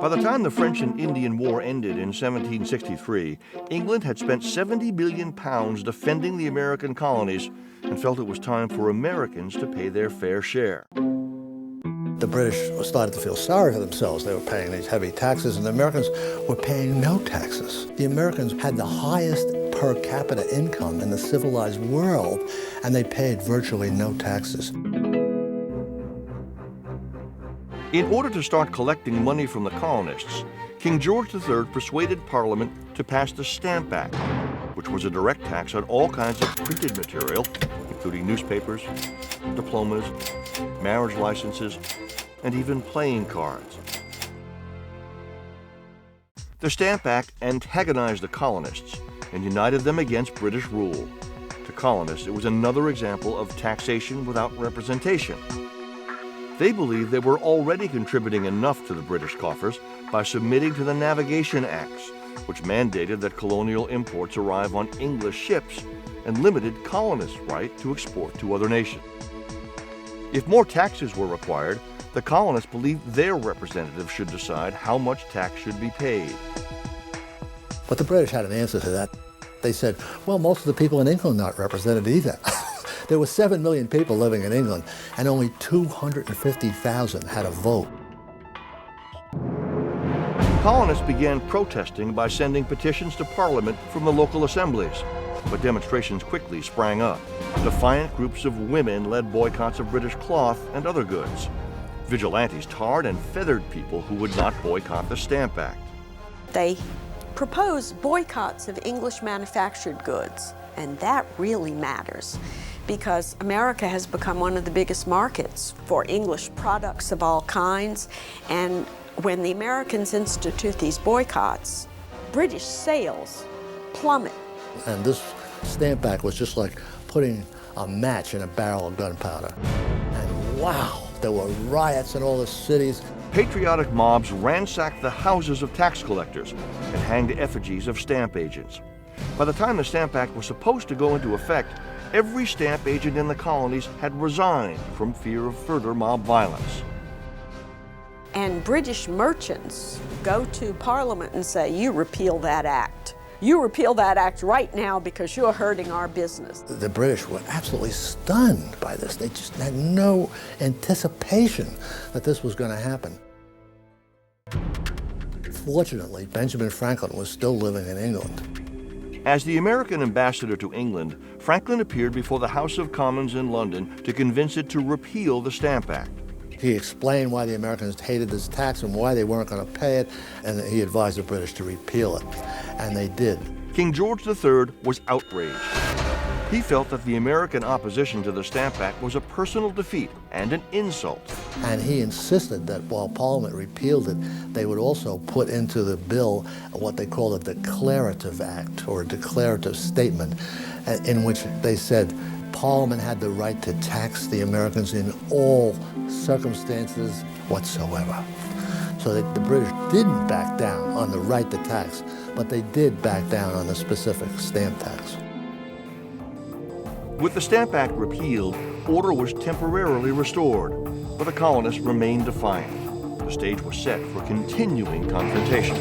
By the time the French and Indian War ended in 1763, England had spent £70 billion defending the American colonies and felt it was time for Americans to pay their fair share. The British started to feel sorry for themselves. They were paying these heavy taxes, and the Americans were paying no taxes. The Americans had the highest per capita income in the civilized world, and they paid virtually no taxes. In order to start collecting money from the colonists, King George III persuaded Parliament to pass the Stamp Act, which was a direct tax on all kinds of printed material, including newspapers, diplomas, marriage licenses, and even playing cards. The Stamp Act antagonized the colonists and united them against British rule. To colonists, it was another example of taxation without representation. They believed they were already contributing enough to the British coffers by submitting to the Navigation Acts, which mandated that colonial imports arrive on English ships and limited colonists' right to export to other nations. If more taxes were required, the colonists believed their representatives should decide how much tax should be paid. But the British had an answer to that. They said, well, most of the people in England are not represented either. There were 7 million people living in England, and only 250,000 had a vote. Colonists began protesting by sending petitions to Parliament from the local assemblies, but demonstrations quickly sprang up. Defiant groups of women led boycotts of British cloth and other goods. Vigilantes tarred and feathered people who would not boycott the Stamp Act. They proposed boycotts of English manufactured goods, and that really matters, because America has become one of the biggest markets for English products of all kinds, and when the Americans institute these boycotts, British sales plummet. And this Stamp Act was just like putting a match in a barrel of gunpowder. And wow, there were riots in all the cities. Patriotic mobs ransacked the houses of tax collectors and hanged effigies of stamp agents. By the time the Stamp Act was supposed to go into effect, every stamp agent in the colonies had resigned from fear of further mob violence. And British merchants go to Parliament and say, you repeal that act. You repeal that act right now because you're hurting our business. The British were absolutely stunned by this. They just had no anticipation that this was going to happen. Fortunately, Benjamin Franklin was still living in England. As the American ambassador to England, Franklin appeared before the House of Commons in London to convince it to repeal the Stamp Act. He explained why the Americans hated this tax and why they weren't going to pay it, and he advised the British to repeal it, and they did. King George III was outraged. He felt that the American opposition to the Stamp Act was a personal defeat and an insult. And he insisted that while Parliament repealed it, they would also put into the bill what they called a declarative act, or a declarative statement, in which they said Parliament had the right to tax the Americans in all circumstances whatsoever. So that the British didn't back down on the right to tax, but they did back down on the specific stamp tax. With the Stamp Act repealed, order was temporarily restored, but the colonists remained defiant. The stage was set for continuing confrontation.